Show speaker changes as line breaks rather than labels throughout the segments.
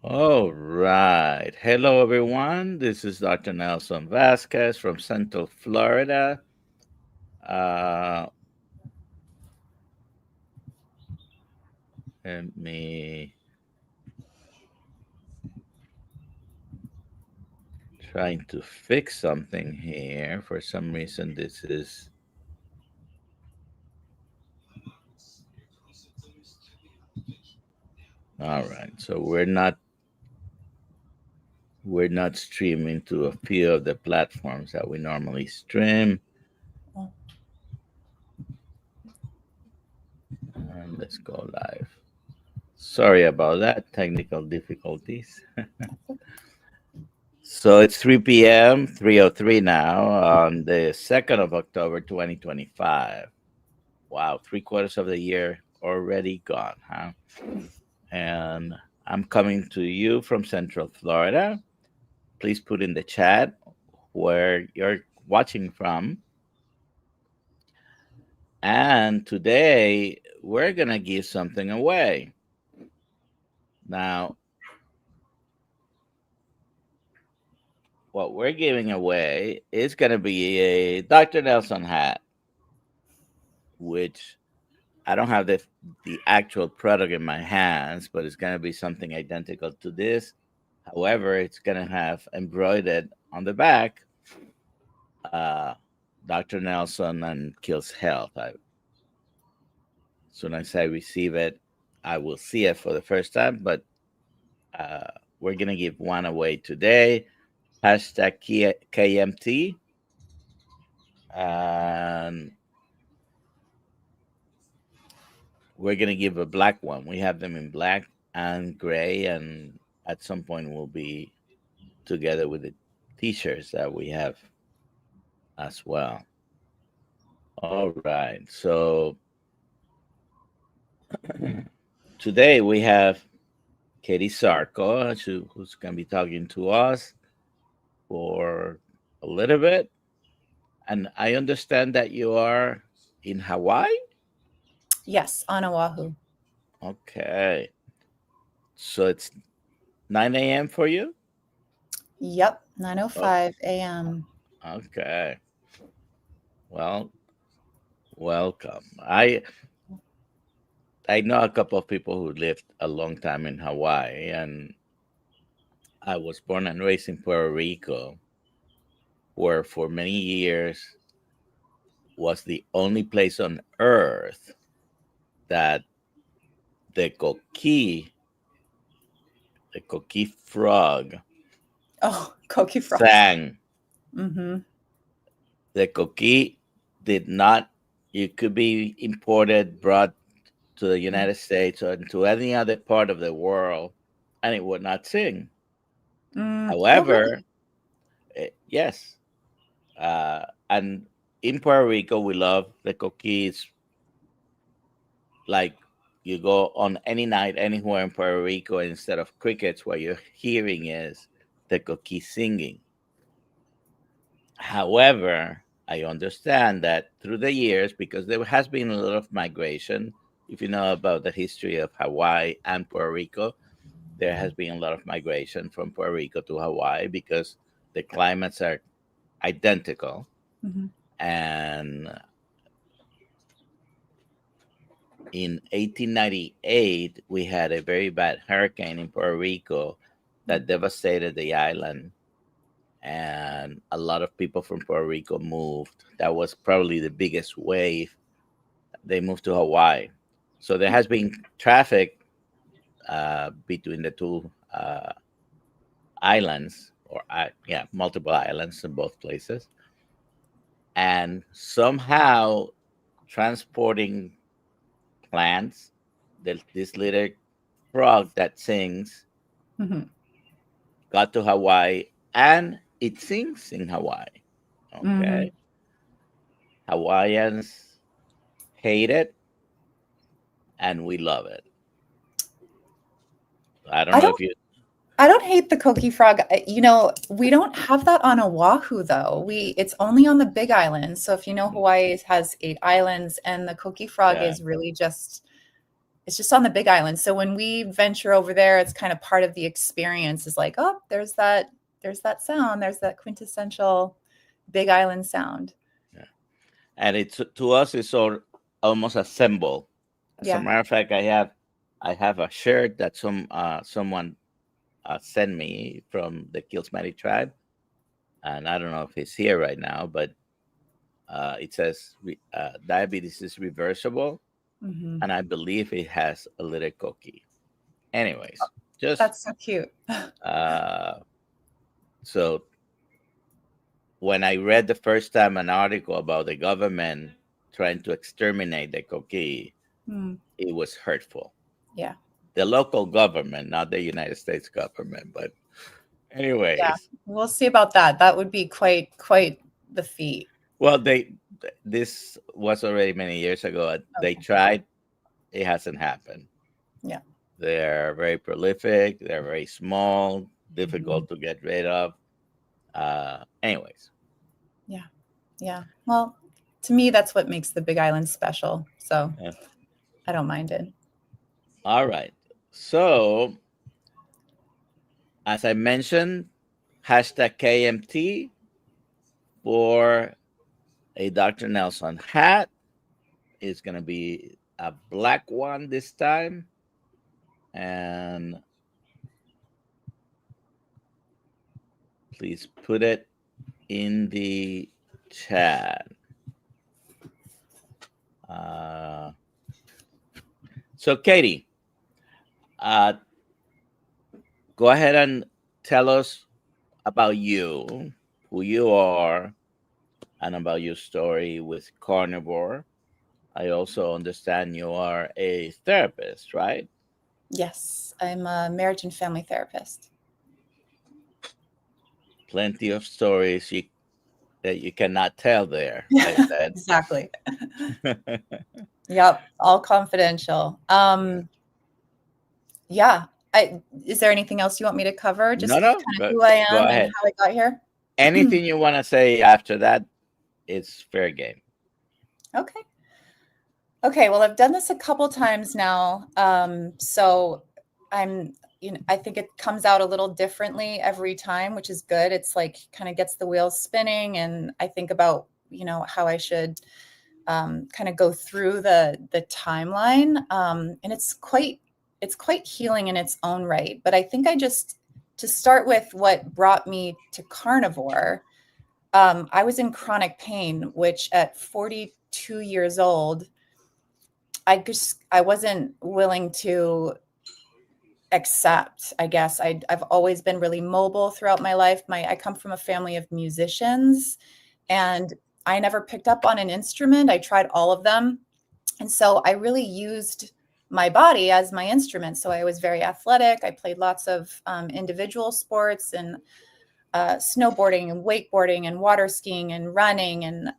All right. Hello, everyone. This is Dr. Nelson Vasquez from Central Florida. Uh, Let me trying to fix something here. For some reason, this is all right. So we're not streaming to a few of the platforms that we normally stream. And let's go live. Sorry about that. Technical difficulties. So it's 3 p.m., 3:03 now on the 2nd of October, 2025. Wow, three-quarters of the year already gone, huh? And I'm coming to you from Central Florida. Please put in the chat where you're watching from. And today we're going to give something away. Now, what we're giving away is going to be a Dr. Nelson hat, which I don't have the actual product in my hands, but it's going to be something identical to this. However, it's going to have embroidered on the back, uh, Dr. Nelson and Kills Health. As soon as I receive it, I will see it for the first time, but uh, we're going to give one away today. Hashtag KMT. And we're going to give a black one. We have them in black and gray, and at some point we'll be together with the t-shirts that we have as well. All right. So today we have Katie Zarko, who's going to be talking to us for a little bit. And I understand that you are in Hawaii.
Yes, on Oahu.
Okay. So it's 9 a.m. for you?
Yep,
Oh,
9:05 a.m.
okay. Well, welcome. I know a couple of people who lived a long time in Hawaii, and I was born and raised in Puerto Rico, where for many years was the only place on earth that the coqui, the coqui frog,
Oh, Koki frogs.
sang.
Mm-hmm.
The coqui did not. It could be imported, brought to the United States or to any other part of the world, and it would not sing.
Oh,
However,
really?
yes, and in Puerto Rico, we love the coquis. Like you go on any night anywhere in Puerto Rico, instead of crickets, what you're hearing is the coquis singing. However, I understand that through the years, because there has been a lot of migration. If you know about the history of Hawaii and Puerto Rico, there has been a lot of migration from Puerto Rico to Hawaii because the climates are identical.
Mm-hmm.
And in 1898, we had a very bad hurricane in Puerto Rico that devastated the island. And a lot of people from Puerto Rico moved. That was probably the biggest wave. They moved to Hawaii. So there has been traffic between the two islands, or yeah, multiple islands in both places. And somehow transporting plants, this little frog that sings,
Mm-hmm.
got to Hawaii, and it sings in Hawaii.
Mm-hmm.
Okay. Hawaiians hate it, and we love it. I don't
I
know
don't
if you,
I don't hate the Koki frog. We don't have that on Oahu though. It's only on the Big Island. So if you know, Hawaii has 8 islands, and the Koki frog
yeah,
is really just it's just on the Big Island. So when we venture over there, it's kind of part of the experience. Is like, oh, there's that sound. There's that quintessential Big Island sound.
Yeah. And it's to us, it's all almost a symbol. As a
Yeah.
matter of fact, I have a shirt that someone sent me from the Kilsmati tribe, and I don't know if it's here right now, but it says diabetes is reversible,
Mm-hmm.
and I believe it has a little cookie. Anyways, just
That's so cute.
uh, so when I read the first time an article about the government trying to exterminate the coquille,
Mm,
it was hurtful.
yeah.
The local government, not the United States government, but
Yeah.
anyways,
We'll see about that. That would be quite the feat.
well, this was already many years ago. They
Okay.
tried, it hasn't happened.
Yeah.
They're very prolific. They're very small,
Mhm.
difficult to get rid of. Anyways,
Yeah. Yeah. Well, to me, that's what makes the Big Island special. So
yeah.
I don't mind it.
All right. So as I mentioned, hashtag KMT for a Dr. Nelson hat is going to be a black one this time. And please put it in the chat. Uh, so, Katie, uh, go ahead and tell us about you, who you are, and about your story with carnivore. I also understand you are a therapist, right?
Yes, I'm a marriage and family therapist.
Plenty of stories that you cannot tell there, I bet.
Exactly. Yep, all confidential. Yeah. Is there anything else you want me to cover?
No,
Just
no,
kind of who I
go
am and
ahead.
how I got here?
Anything you want to say after that, it's fair game.
Okay. Okay, well, I've done this a couple times now. So I think it comes out a little differently every time, which is good. It's like kind of gets the wheels spinning, and I think about, how I should kind of go through the timeline. And it's quite healing in its own right. But I think to start with what brought me to carnivore, I was in chronic pain, which at 42 years old, I wasn't willing to accept. I guess I've always been really mobile throughout my life. I come from a family of musicians, and I never picked up on an instrument. I tried all of them, and so I really used my body as my instrument. So I was very athletic. I played lots of individual sports and snowboarding and wakeboarding and water skiing and running, and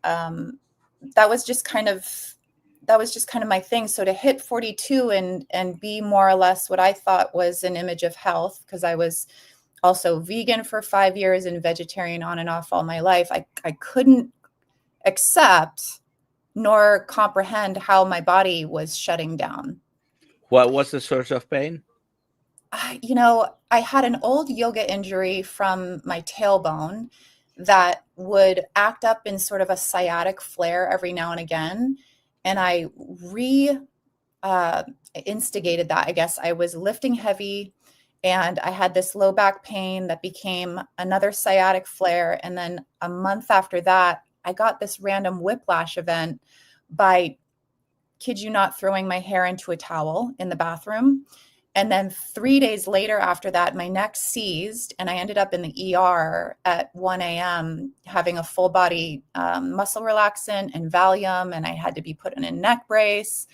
that was just kind of my thing. So to hit 42 and be more or less what I thought was an image of health, because I was also vegan for 5 years and vegetarian on and off all my life, I couldn't accept nor comprehend how my body was shutting down.
What was the source of pain?
I had an old yoga injury from my tailbone that would act up in sort of a sciatic flare every now and again. And I uh, instigated that. I guess I was lifting heavy and I had this low back pain that became another sciatic flare. And then a month after that, I got this random whiplash event by, kid you not, throwing my hair into a towel in the bathroom. And then 3 days later after that, my neck seized and I ended up in the ER at 1 a.m. having a full body muscle relaxant and Valium. And I had to be put in a neck brace.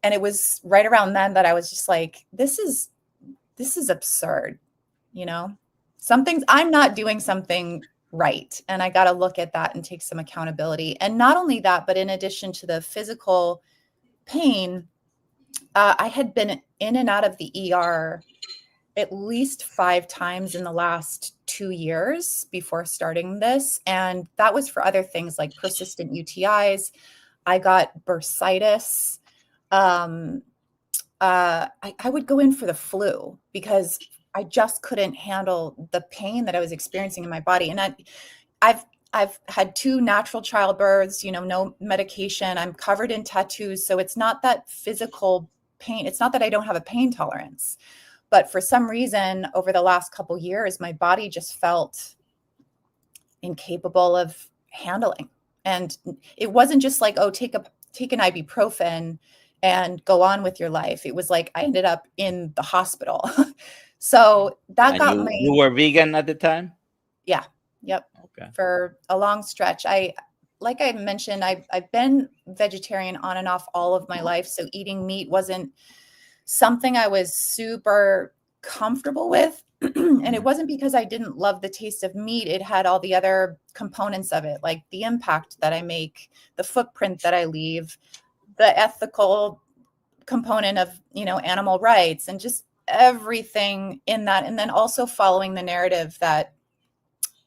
And it was right around then that I was just like, this is absurd. I'm not doing something right. And I got to look at that and take some accountability. And not only that, but in addition to the physical pain, I had been in and out of the ER at least 5 times in the last 2 years before starting this. And that was for other things like persistent UTIs. I got bursitis. Um, I would go in for the flu because I just couldn't handle the pain that I was experiencing in my body. And I've I've had 2 natural childbirths, no medication. I'm covered in tattoos, so it's not that physical pain. It's not that I don't have a pain tolerance, but for some reason, over the last couple years, my body just felt incapable of handling. And it wasn't just like, oh, take an ibuprofen and go on with your life. It was like I ended up in the hospital. So that
And
got
you
me,
were vegan at the time?
yeah, yep,
Okay.
for a long stretch. Like I mentioned, I've been vegetarian on and off all of my life. So eating meat wasn't something I was super comfortable with. And it
Mhm.
wasn't because I didn't love the taste of meat. It had all the other components of it, like the impact that I make, the footprint that I leave, the ethical component of, animal rights and just everything in that. And then also following the narrative that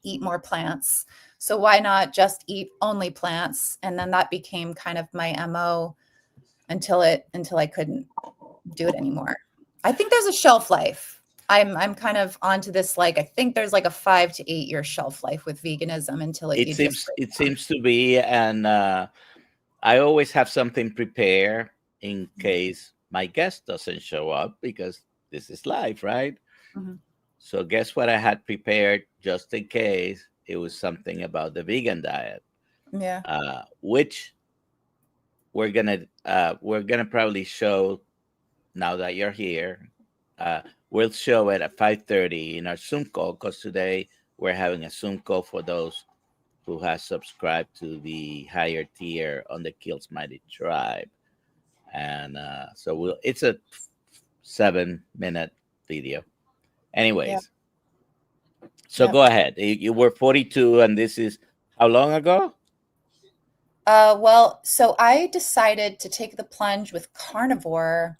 eat more plants. So why not just eat only plants? And then that became kind of my MO until I couldn't do it anymore. I think there's a shelf life. I'm kind of onto this, like, I think there's like a 5 to 8 year shelf life with veganism until
It
you just
seems
break
it
down.
seems to be, and I always have something prepared in case my guest doesn't show up because this is live, right?
Mhm.
So guess what I had prepared just in case it was something about the vegan diet,
Yeah.
which we're gonna probably show now that you're here. Uh, we'll show it at 5:30 in our Zoom call because today we're having a Zoom call for those who has subscribed to the higher tier on the Kills Mighty Tribe. And so it's a 7-minute video.
Yeah.
Anyways, so
Yeah.
go ahead. You were 42, and this is how long ago?
Well, so I decided to take the plunge with carnivore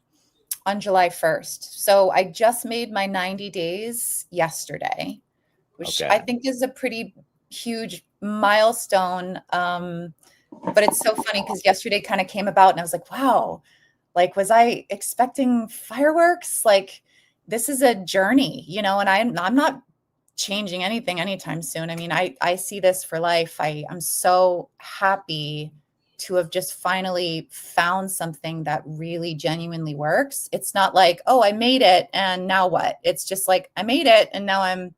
on July 1st. So I just made my 90 days yesterday, which I
Okay.
think is a pretty huge milestone. But it's so funny because yesterday kind of came about and I was like, wow, like, was I expecting fireworks? Like, this is a journey, and I'm not changing anything anytime soon. I mean, I see this for life. I'm so happy to have just finally found something that really genuinely works. It's not like, oh, I made it and now what? It's just like I made it and now I'm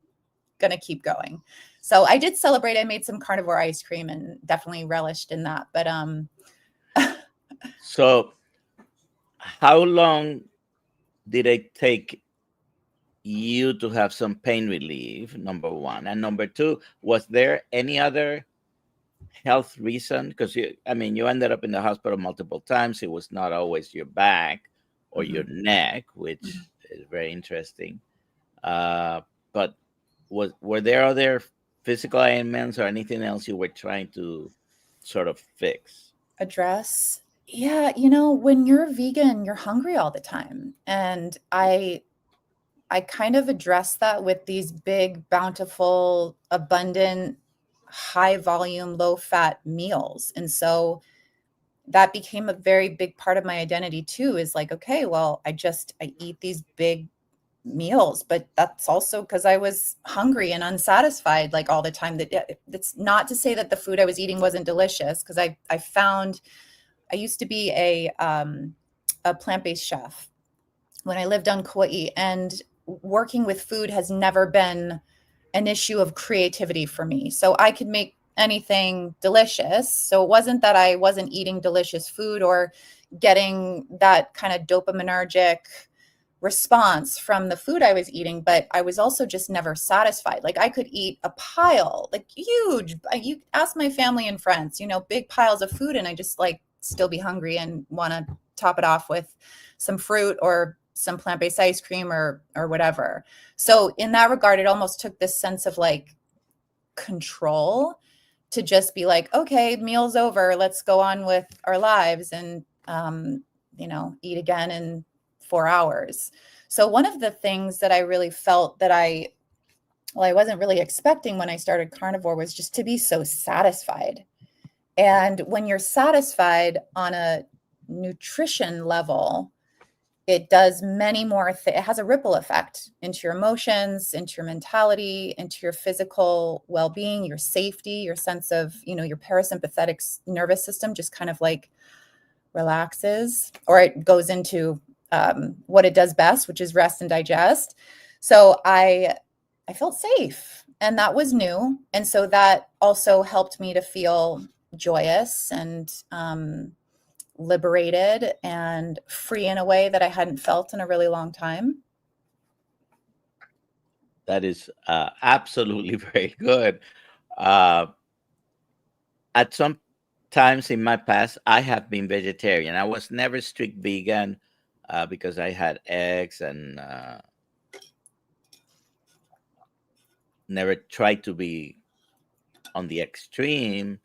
gonna keep going. So I did celebrate. I made some carnivore ice cream and definitely relished in that. But
So how long did it take you to have some pain relief? Number one, and number two, was there any other health reason? Because you ended up in the hospital multiple times. It was not always your back or your
mhm,
neck, which
mhm.
is very interesting. But were there other physical ailments or anything else you were trying to sort of fix?
Address. Yeah, when you're vegan, you're hungry all the time. And I kind of address that with these big, bountiful, abundant, high volume, low fat meals. And so that became a very big part of my identity too, is like, okay, well, I eat these big meals, but that's also because I was hungry and unsatisfied like all the time. That's not to say that the food I was eating wasn't delicious, because I found I used to be a plant-based chef when I lived on Kauai, and working with food has never been an issue of creativity for me. So I could make anything delicious. So it wasn't that I wasn't eating delicious food or getting that kind of dopaminergic response from the food I was eating, but I was also just never satisfied. Like I could eat a pile, like huge, you ask my family and friends, big piles of food, and I just like still be hungry and want to top it off with some fruit or some plant-based ice cream or whatever. So in that regard, it almost took this sense of like control to just be like, okay, meal's over, let's go on with our lives and eat again in 4 hours. So one of the things that I really felt that I wasn't really expecting when I started carnivore was just to be so satisfied. And when you're satisfied on a nutrition level, it does many more it has a ripple effect into your emotions, into your mentality, into your physical well-being, your safety, your sense of, your parasympathetic nervous system just kind of like relaxes, or it goes into what it does best, which is rest and digest. So I felt safe, and that was new. And so that also helped me to feel joyous and liberated and free in a way that I hadn't felt in a really long time.
That is absolutely very good. Uh, at some times in my past, I have been vegetarian. I was never strict vegan because I had eggs and never tried to be on the extreme.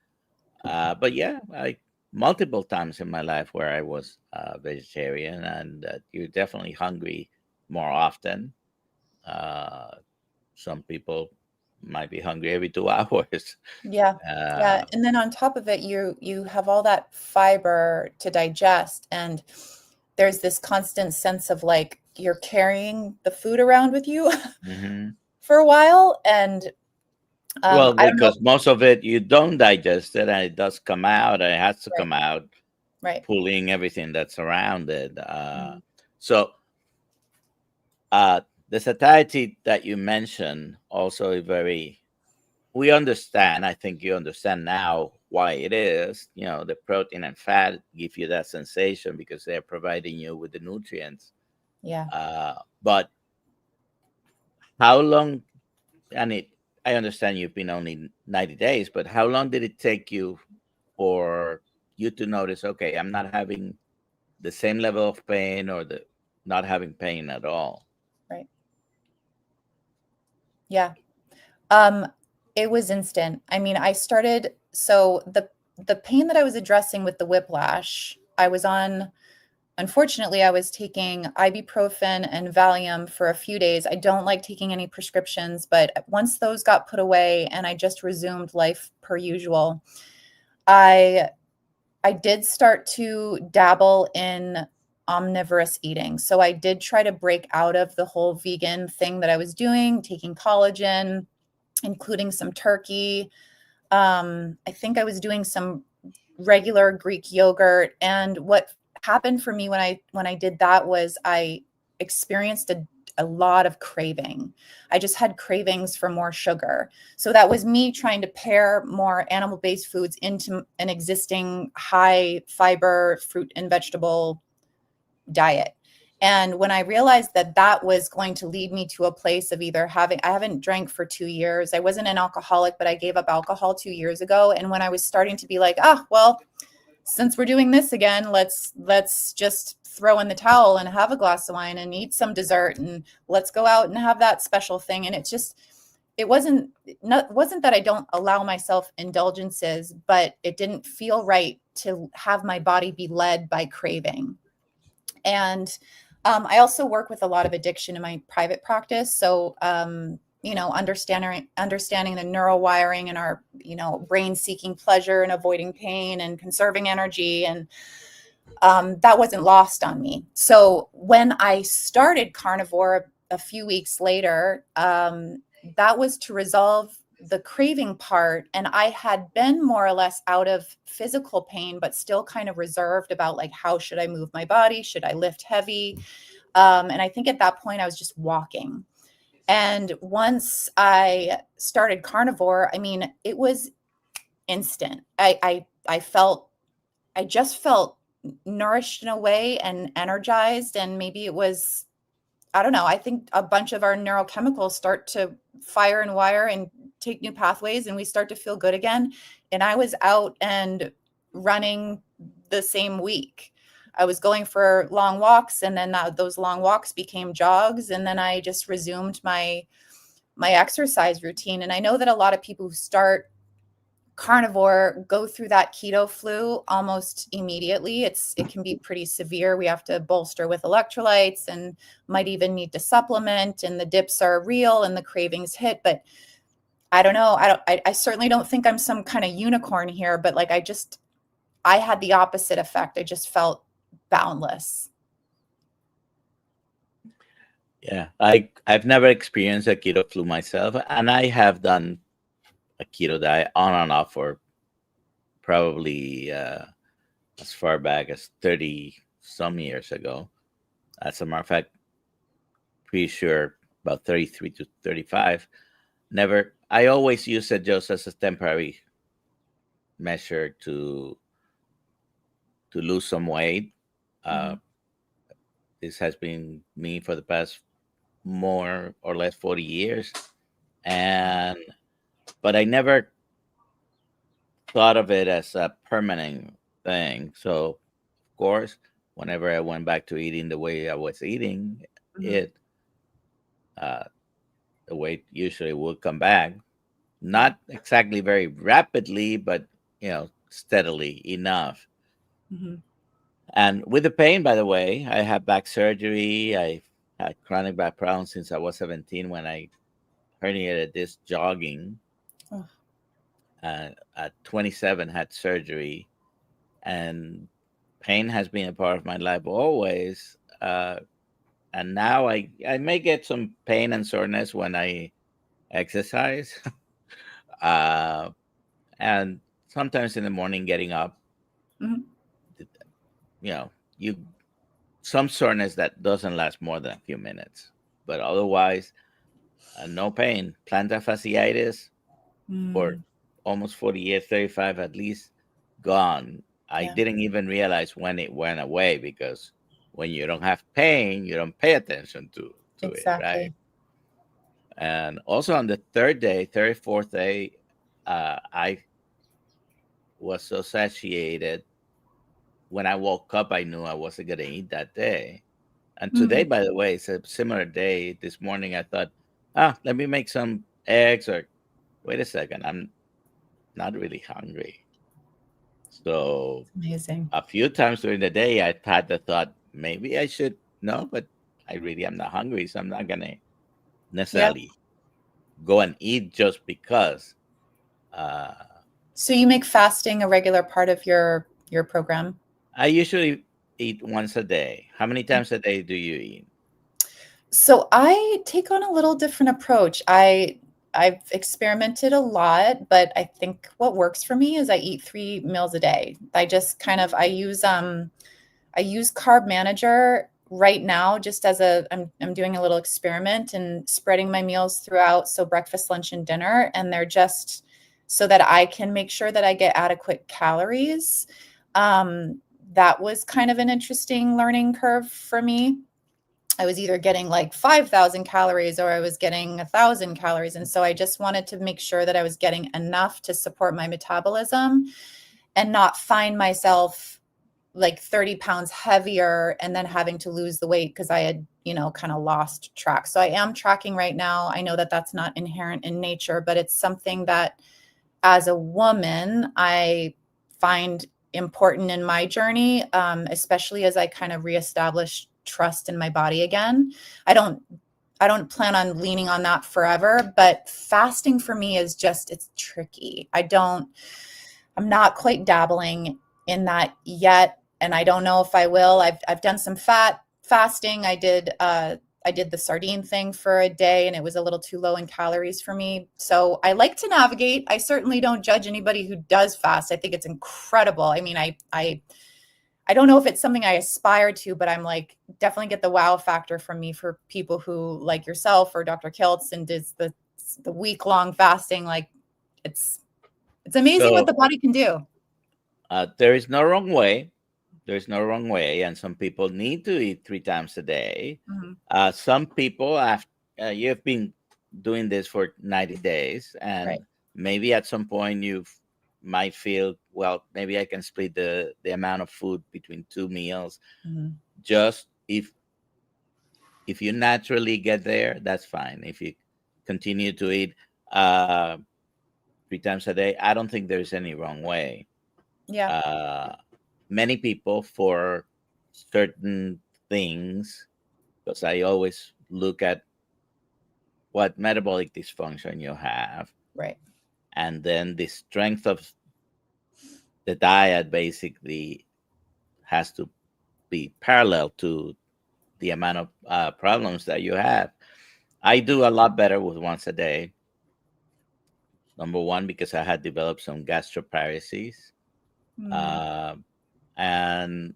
But yeah, I multiple times in my life where I was vegetarian, and you're definitely hungry more often. Uh, some people might be hungry every 2 hours.
Yeah. Yeah.
Uh,
And then on top of it, you have all that fiber to digest. And there's this constant sense of like you're carrying the food around with you
mhm.
for a while. And
Well,
I don't know.
because most of it you don't digest it, and it does come out, and it has to
Right.
come out,
Right.
pulling everything that's around it.
Mhm.
So uh, the satiety that you mentioned also is very. We understand. I think you understand now why it is. The protein and fat give you that sensation because they're providing you with the nutrients.
Yeah.
But how long? And I understand you've been only 90 days, but how long did it take you for you to notice? Okay, I'm not having the same level of pain, or the not having pain at all.
Right. Yeah. Um, it was instant. I mean, so the pain that I was addressing with the whiplash, unfortunately, I was taking ibuprofen and Valium for a few days. I don't like taking any prescriptions, but once those got put away and I just resumed life per usual, I I did start to dabble in omnivorous eating. So I did try to break out of the whole vegan thing that I was doing, taking collagen, including some turkey. I think I was doing some regular Greek yogurt. And what happened for me when I did that was I experienced a lot of craving. I just had cravings for more sugar. So that was me trying to pair more animal-based foods into an existing high fiber fruit and vegetable diet. And when I realized that that was going to lead me to a place of either I haven't drank for 2 years. I wasn't an alcoholic, but I gave up alcohol 2 years ago. And when I was starting to be like, well, since we're doing this again, let's just throw in the towel and have a glass of wine and eat some dessert and let's go out and have that special thing. And it wasn't that I don't allow myself indulgences, but it didn't feel right to have my body be led by craving. And I also work with a lot of addiction in my private practice. So, understanding the neural wiring in our, brain seeking pleasure and avoiding pain and conserving energy. And that wasn't lost on me. So when I started carnivore a few weeks later, that was to resolve the craving part. And I had been more or less out of physical pain, but still kind of reserved about like, how should I move my body? Should I lift heavy? And I think at that point I was just walking. And once I started carnivore, I mean, it was instant. I just felt nourished in a way and energized. And maybe it was, I don't know, I think a bunch of our neurochemicals start to fire and wire and take new pathways and we start to feel good again. And I was out and running the same week. I was going for long walks, and then those long walks became jogs, and then I just resumed my exercise routine. And I know that a lot of people who start carnivore go through that keto flu almost immediately. It can be pretty severe. We have to bolster with electrolytes and might even need to supplement, and the dips are real and the cravings hit. But I don't know. I certainly don't think I'm some kind of unicorn here, but like I had the opposite effect. I just felt boundless.
Yeah, I've never experienced a keto flu myself, and I have done a keto diet on and off for probably as far back as 30 some years ago. As a matter of fact, pretty sure about 33 to 35. Never, I always use it just as a temporary measure to lose some weight. Uh,
Mhm,
this has been me for the past more or less 40 years. And, but I never thought of it as a permanent thing. So, of course, whenever I went back to eating the way I was eating,
mhm.
it, uh, the weight usually would come back.
Yeah.
Not exactly very rapidly, but steadily enough.
Mhm,
And with the pain, by the way, I had back surgery. I had chronic back problems since I was 17 when I herniated disc jogging.
oh,
At 27, had surgery, and pain has been a part of my life always. And now I may get some pain and soreness when I exercise, uh, and sometimes in the morning getting up,
mhm,
you know, you some soreness that doesn't last more than a few minutes, but otherwise, no pain. Plantar fasciitis for
mm,
almost 40 years, 35 at least, gone. I
yeah,
didn't even realize when it went away because when you don't have pain, you don't pay attention to it, right?
exactly.
And also on the third day, 34th day, I was so satiated. When I woke up, I knew I wasn't going to eat that day. And today,
Mm,
by the way, it's a similar day. This morning, I thought, let me make some eggs. Or wait a second, I'm not really hungry. So
amazing.
a few times during the day, I had the thought, maybe I should. No, but I really am not hungry, so I'm not gonna
Yeah.
necessarily go and eat just because. Uh,
So you make fasting a regular part of your program?
I usually eat once a day. How many times a day do you eat?
So I take on a little different approach. I've experimented a lot, but I think what works for me is I eat 3 meals a day. I just kind of I use Carb Manager right now just as I'm doing a little experiment and spreading my meals throughout, so breakfast, lunch, and dinner, and they're just so that I can make sure that I get adequate calories. That was kind of an interesting learning curve for me. I was either getting like 5,000 calories or I was getting 1,000 calories. And so I just wanted to make sure that I was getting enough to support my metabolism and not find myself like 30 pounds heavier and then having to lose the weight because I had, kind of lost track. So I am tracking right now. I know that that's not inherent in nature, but it's something that as a woman, I find important in my journey, especially as I kind of reestablish trust in my body again. I don't I don't plan on leaning on that forever, but fasting for me is just it's tricky. I'm not quite dabbling in that yet, and I don't know if I will. I've done some fat fasting. I did the sardine thing for a day and it was a little too low in calories for me. So I like to navigate. I certainly don't judge anybody who does fast. I think it's incredible. I mean, I don't know if it's something I aspire to, but I'm like definitely get the wow factor from me for people who like yourself or Dr. Kiltz and does the week long fasting. Like it's it's amazing what
So
the body can do.
there is no wrong way. There's no wrong way, and some people need to eat 3 times a day.
Mhm.
Some people, after you've been doing this for 90 days,
Right.
and maybe at some point you might feel, well, maybe I can split the amount of food between 2 meals.
Mhm.
Just if you naturally get there, that's fine. If you continue to eat uh, 3 times a day, I don't think there's any wrong way.
Yeah.
Uh, Many people for certain things, because I always look at what metabolic dysfunction you have,
Right.
and then the strength of the diet basically has to be parallel to the amount of problems that you have. I do a lot better with once a day. Number one, because I had developed some gastroparesis,
Mm,
uh, and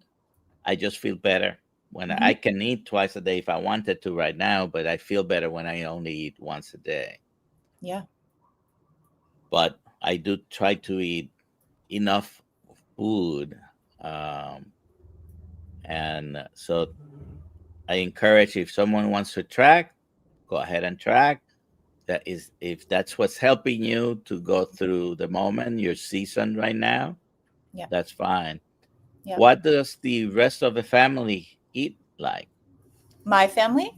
I just feel better when
mhm.
I can eat twice a day if I wanted to right now, but I feel better when I only eat once a day.
Yeah.
But I do try to eat enough food. Um, and so I encourage, if someone wants to track, go ahead and track. That is, if that's what's helping you to go through the moment, your season right now,
Yeah.
that's fine.
Yeah.
What does the rest of the family eat like?
My family.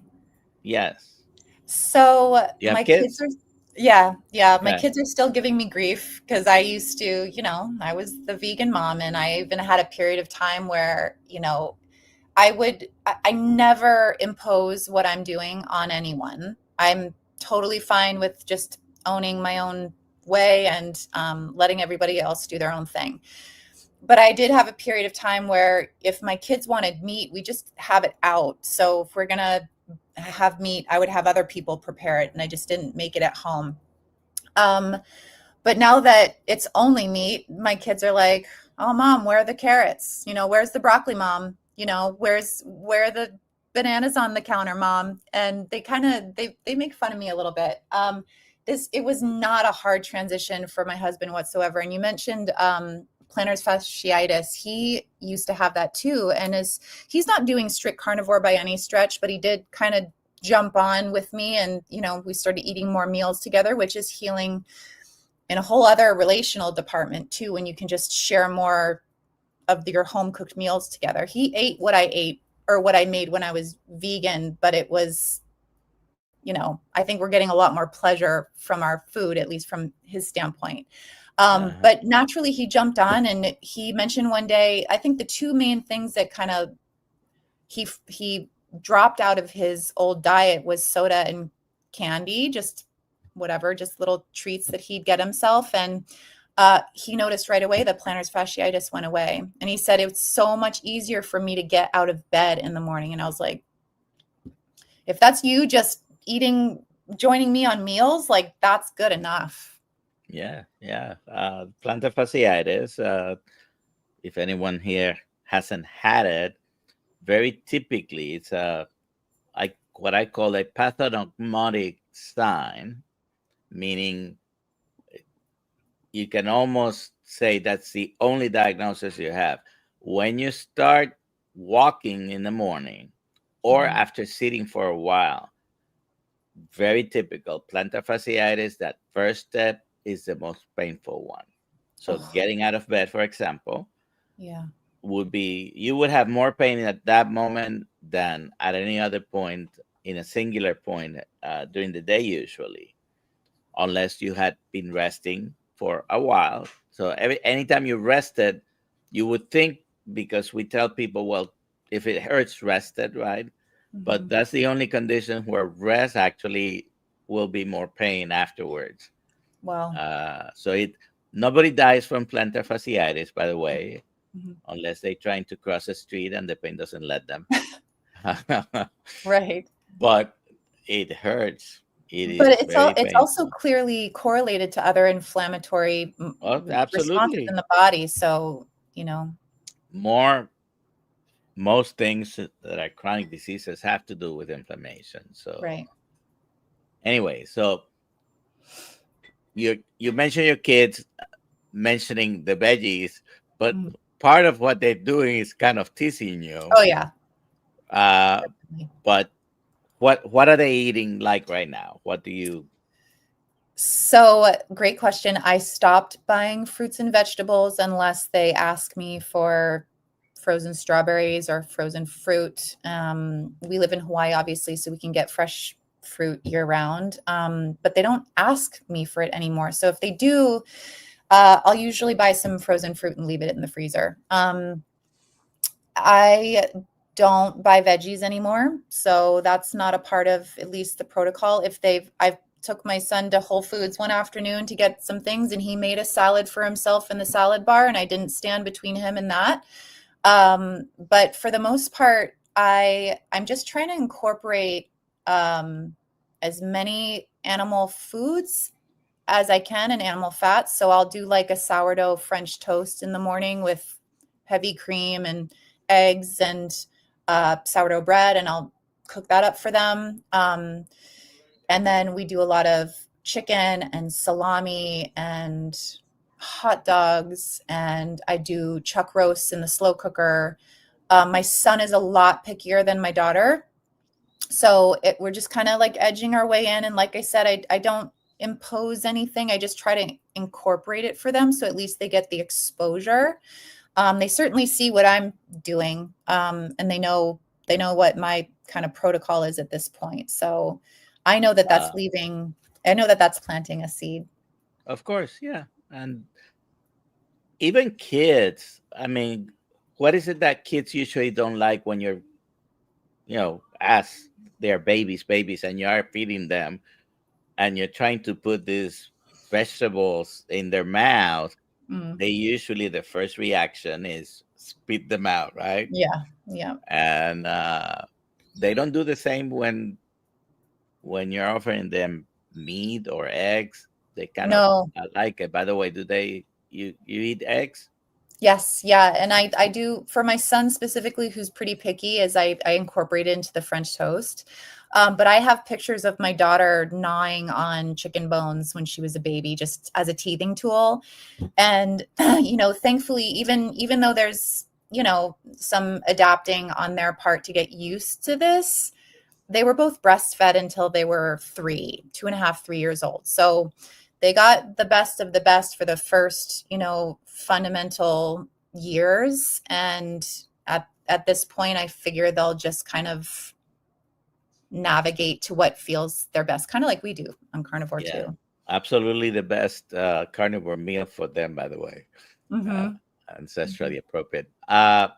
Yes.
So
You have
my kids
kids?
are, yeah, yeah, my
Okay.
kids are still giving me grief because I used to, I was the vegan mom, and I even had a period of time where, I never impose what I'm doing on anyone. I'm totally fine with just owning my own way and letting everybody else do their own thing. But I did have a period of time where if my kids wanted meat, we just have it out. So if we're going to have meat, I would have other people prepare it, and I just didn't make it at home. Um, but now that it's only meat, my kids are like, "Oh, mom, where are the carrots? Where's the broccoli, mom? Where are the bananas on the counter, mom?" And they kind of they make fun of me a little bit. This it was not a hard transition for my husband whatsoever. And you mentioned plantar fasciitis. He used to have that too, and he's not doing strict carnivore by any stretch, but he did kind of jump on with me, and we started eating more meals together, which is healing in a whole other relational department too, when you can just share more of your home cooked meals together. He ate what I ate or what I made when I was vegan, but it was, I think we're getting a lot more pleasure from our food, at least from his standpoint.
Uh,
But naturally he jumped on, and he mentioned one day, I think the two main things that kind of he dropped out of his old diet was soda and candy, just whatever, just little treats that he'd get himself. And he noticed right away that plantar fasciitis went away. And he said, it's so much easier for me to get out of bed in the morning. And I was like, if that's you just eating, joining me on meals, like that's good enough.
yeah, yeah. Plantar fasciitis. If anyone here hasn't had it, very typically it's what I call a pathognomonic sign, meaning you can almost say that's the only diagnosis you have. When you start walking in the morning or
Mhm.
after sitting for a while, very typical plantar fasciitis, that first step is the most painful one. So
Oh,
getting out of bed, for example,
yeah.
would be, you would have more pain at that moment than at any other point, in a singular point during the day usually, unless you had been resting for a while. So anytime you rested, you would think, because we tell people, well, if it hurts, rested, right? But
Hmm.
that's the only condition where rest actually will be more pain afterwards.
Well,
So it nobody dies from plantar fasciitis, by the way,
mhm.
unless they're trying to cross a street and the pain doesn't let them.
Right.
But it hurts. It
But
is
it's
very
it's also
painful.
clearly correlated to other inflammatory
Oh,
responses in
absolutely.
the body. So, you know,
More Most things that are chronic diseases have to do with inflammation. So
right.
anyway, so you mentioned your kids mentioning the veggies, but
Mhm.
part of what they're doing is kind of teasing you.
Oh yeah.
Uh, but what are they eating like right now? What do you?
So, great question. I stopped buying fruits and vegetables unless they ask me for frozen strawberries or frozen fruit. We live in Hawaii, obviously, so we can get fresh fruit year round. But they don't ask me for it anymore. So if they do, I'll usually buy some frozen fruit and leave it in the freezer. I don't buy veggies anymore, so that's not a part of at least the protocol. I took my son to Whole Foods one afternoon to get some things, and he made a salad for himself in the salad bar, and I didn't stand between him and that. But for the most part, I'm just trying to incorporate um, as many animal foods as I can and animal fats. So I'll do like a sourdough French toast in the morning with heavy cream and eggs and sourdough bread, and I'll cook that up for them. And then we do a lot of chicken and salami and hot dogs, and I do chuck roasts in the slow cooker. My son is a lot pickier than my daughter, so we're just kind of like edging our way in. And like I said, I don't impose anything. I just try to incorporate it for them, so at least they get the exposure. They certainly see what I'm doing, and they know what my kind of protocol is at this point. So I know that
Uh,
that's leaving. I know that that's planting a seed.
of course, yeah. And even kids, I mean, what is it that kids usually don't like when you're, as they're babies, and you are feeding them and you're trying to put these vegetables in their mouth?
Mm,
They usually, the first reaction is spit them out, right?
yeah, yeah.
And they don't do the same when you're offering them meat or eggs. They kind of
No,
like it. By the way, do they you eat eggs?
yes, yeah, and I do for my son specifically, who's pretty picky, as I incorporate it into the French toast. But I have pictures of my daughter gnawing on chicken bones when she was a baby, just as a teething tool. And thankfully, even though there's some adapting on their part to get used to this, they were both breastfed until they were 2.5, 3 years old. So they got the best of the best for the first, fundamental years. And at this point, I figure they'll just kind of navigate to what feels their best, kind of like we do on carnivore
Yeah,
too.
absolutely the best carnivore meal for them. By the way, uh,
Hmm.
ancestrally appropriate. How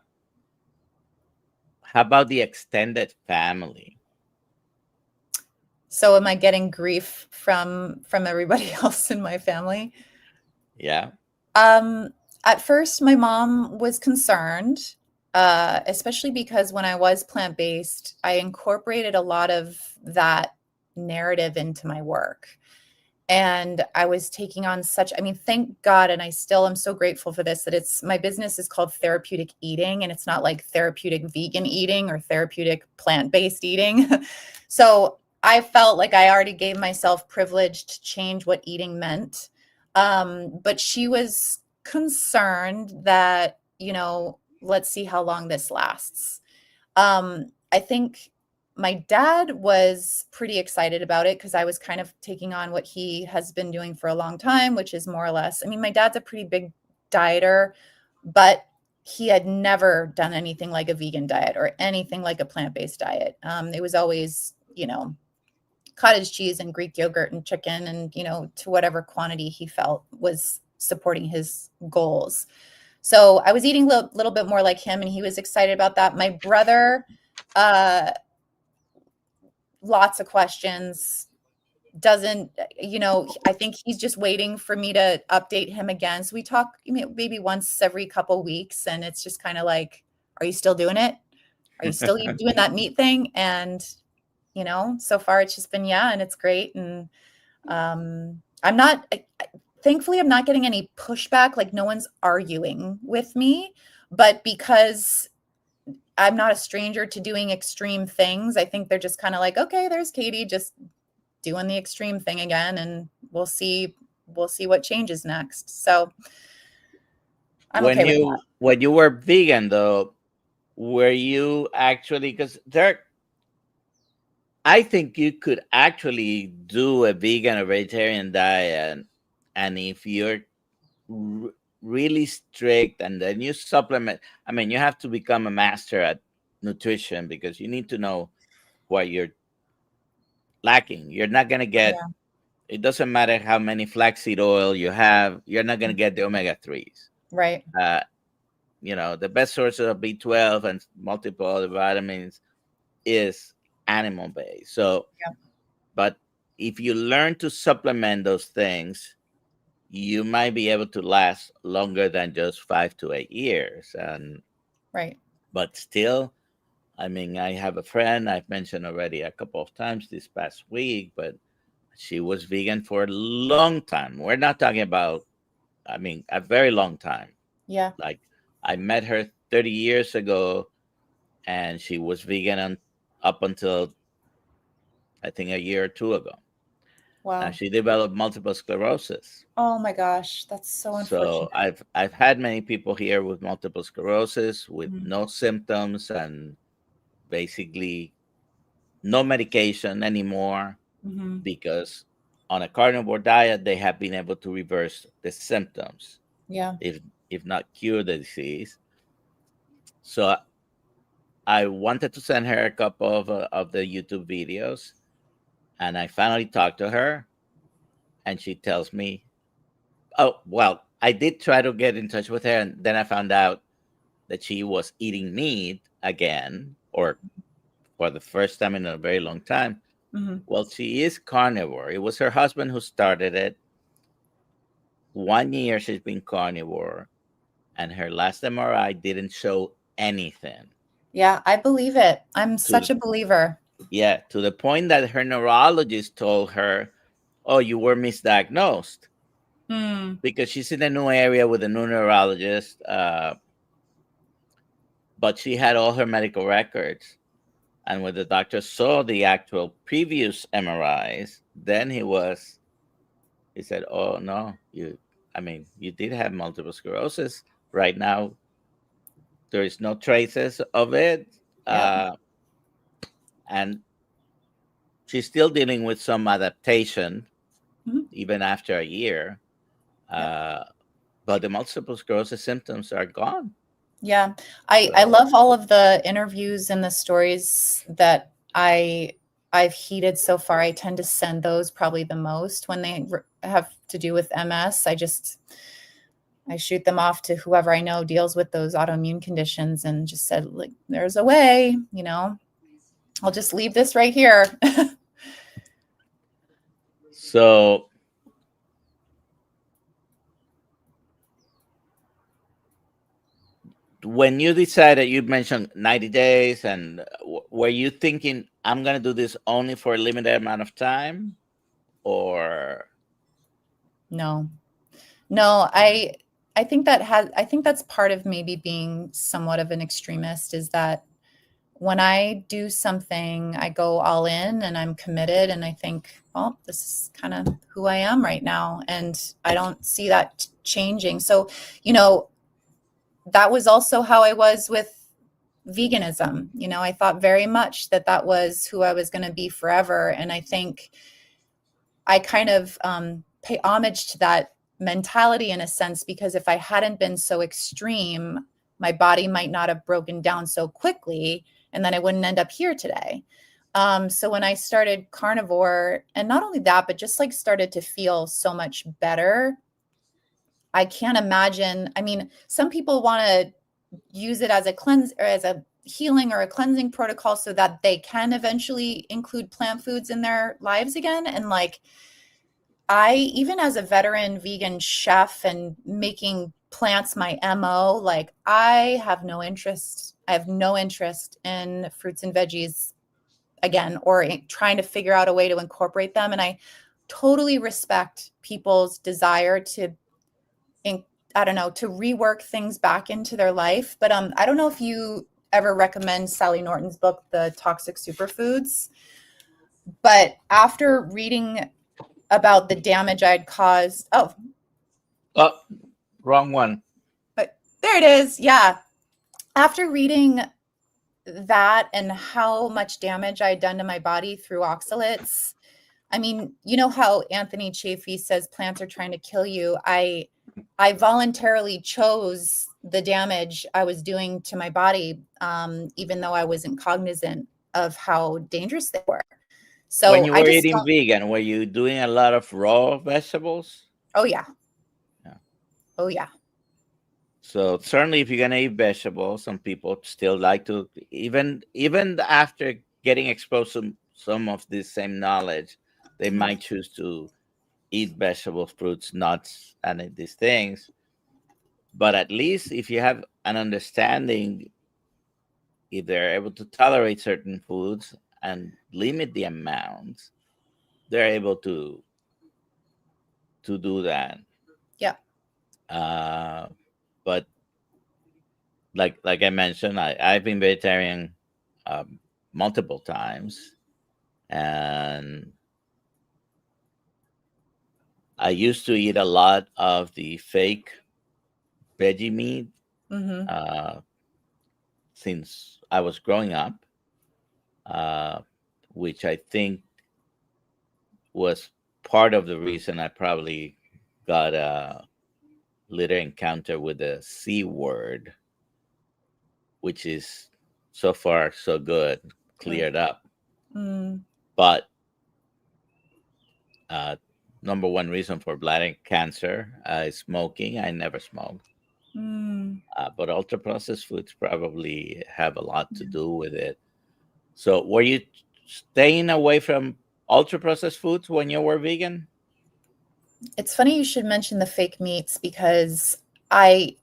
about the extended family?
So am I getting grief from everybody else in my family?
Yeah.
Um, at first, my mom was concerned, especially because when I was plant based, I incorporated a lot of that narrative into my work. And I was taking on I mean, thank God, and I still am so grateful for this, that my business is called Therapeutic Eating, and it's not like therapeutic vegan eating or therapeutic plant-based eating. So I felt like I already gave myself privilege to change what eating meant. But she was concerned that, let's see how long this lasts. I think my dad was pretty excited about it because I was kind of taking on what he has been doing for a long time, which is more or less, I mean, my dad's a pretty big dieter, but he had never done anything like a vegan diet or anything like a plant-based diet. It was always, cottage cheese and Greek yogurt and chicken and, to whatever quantity he felt was supporting his goals. So I was eating a little bit more like him, and he was excited about that. My brother, uh, lots of questions, doesn't, I think he's just waiting for me to update him again. So we talk maybe once every couple weeks, and it's just kind of like, are you still doing it? Are you still doing that meat thing? And, so far it's just been, yeah, and it's great. And I'm not, thankfully, I'm not getting any pushback. Like, no one's arguing with me, but because I'm not a stranger to doing extreme things, I think they're just kind of like, okay, there's Katie just doing the extreme thing again, and we'll see what changes next. So I'm
When
okay with
you were vegan, though, were you actually, because there, I think you could actually do a vegan or vegetarian diet, and if you're r- really strict and then you supplement, I mean, you have to become a master at nutrition because you need to know what you're lacking. You're not going to
that.
get,
Yeah,
it doesn't matter how many flaxseed oil you have, you're not going to get the omega 3s.
right.
Uh, the best sources of B12 and multiple other vitamins is animal based. So,
Yeah,
but if you learn to supplement those things, you might be able to last longer than just 5 to 8 years. And
right.
but still, I mean, I have a friend I've mentioned already a couple of times this past week, but she was vegan for a long time. We're not talking about, I mean, a very long time.
Yeah.
Like, I met her 30 years ago, and she was vegan up until I think a year or two ago. Now
Wow.
she developed multiple sclerosis.
Oh my gosh, that's so
So
unfortunate.
I've had many people here with multiple sclerosis with
Mhm.
no symptoms and basically no medication anymore,
Mhm.
because on a carnivore diet they have been able to reverse the symptoms,
Yeah.
if not cure the disease. So I wanted to send her a couple of the YouTube videos, and I finally talked to her, and she tells me, "Oh, well, I did try to get in touch with her, and then I found out that she was eating meat again, or for the first time in a very long time."
Mhm.
Well, she is carnivore. It was her husband who started it. 1 year she's been carnivore, and her last MRI didn't show anything.
Yeah, I believe it. I'm
To
such
the,
a believer.
yeah, to the point that her neurologist told her, "Oh, you were misdiagnosed,"
Mm.
because she's in a new area with a new neurologist. But she had all her medical records, and when the doctor saw the actual previous MRIs, then he said, "Oh no, I mean, you did have multiple sclerosis. Right now, there is no traces of it,
Yep.
uh, and she's still dealing with some adaptation
Mhm.
even after a year.
Yep.
Uh, but the multiple sclerosis symptoms are gone."
Yeah. I
So,
love all of the interviews and the stories that I've heeded so far. I tend to send those probably the most when they have to do with MS. I shoot them off to whoever I know deals with those autoimmune conditions and just said, like, there's a way, I'll just leave this right here.
so when you decided, you mentioned 90 days, and were you thinking, I'm going to do this only for a limited amount of time, or?
No. No, I think that's part of maybe being somewhat of an extremist is that when I do something, I go all in and I'm committed and I think, well, this is kind of who I am right now and I don't see that changing. So, you know, that was also how I was with veganism. I thought very much that that was who I was going to be forever, and I think I kind of pay homage to that mentality in a sense because if I hadn't been so extreme, my body might not have broken down so quickly, and then I wouldn't end up here today. So when I started carnivore, and not only that, but just like started to feel so much better, I can't imagine. I mean, some people want to use it as a cleanse or as a healing or a cleansing protocol so that they can eventually include plant foods in their lives again. And like, even as a veteran vegan chef and making plants my MO, like I have no interest. I have no interest in fruits and veggies again, or trying to figure out a way to incorporate them. And I totally respect people's desire to, I don't know, to rework things back into their life. But I don't know if you ever recommend Sally Norton's book, The Toxic Superfoods. But after reading about the damage I'd caused,
Oh, wrong one.
but there it is. Yeah. After reading that and how much damage I'd done to my body through oxalates, I mean, you know how Anthony Chaffee says plants are trying to kill you. I voluntarily chose the damage I was doing to my body, even though I wasn't cognizant of how dangerous they were.
When
So
you
I
were
just
eating
don't.
vegan, were you doing a lot of raw vegetables?
Oh yeah,
Yeah.
oh yeah.
So certainly, if you're gonna eat vegetables, some people still like to, even after getting exposed to some of this same knowledge, they
Mhm.
might choose to eat vegetables, fruits, nuts, and these things. But at least if you have an understanding, if they're able to tolerate certain foods and limit the amounts, they're able to do that.
Yeah.
Uh, but like I mentioned, I've been vegetarian um, multiple times, and I used to eat a lot of the fake veggie meat
Mm-hmm.
uh, since I was growing up, uh, which I think was part of the reason I probably got a little encounter with the C word, which is so far so good,
Right.
cleared up.
Mm,
But uh, number one reason for bladder cancer is smoking. I never smoked.
mm.
But ultra processed foods probably have a lot to do with it. So, were you staying away from ultra processed foods when you were vegan?
It's funny you should mention the fake meats because I,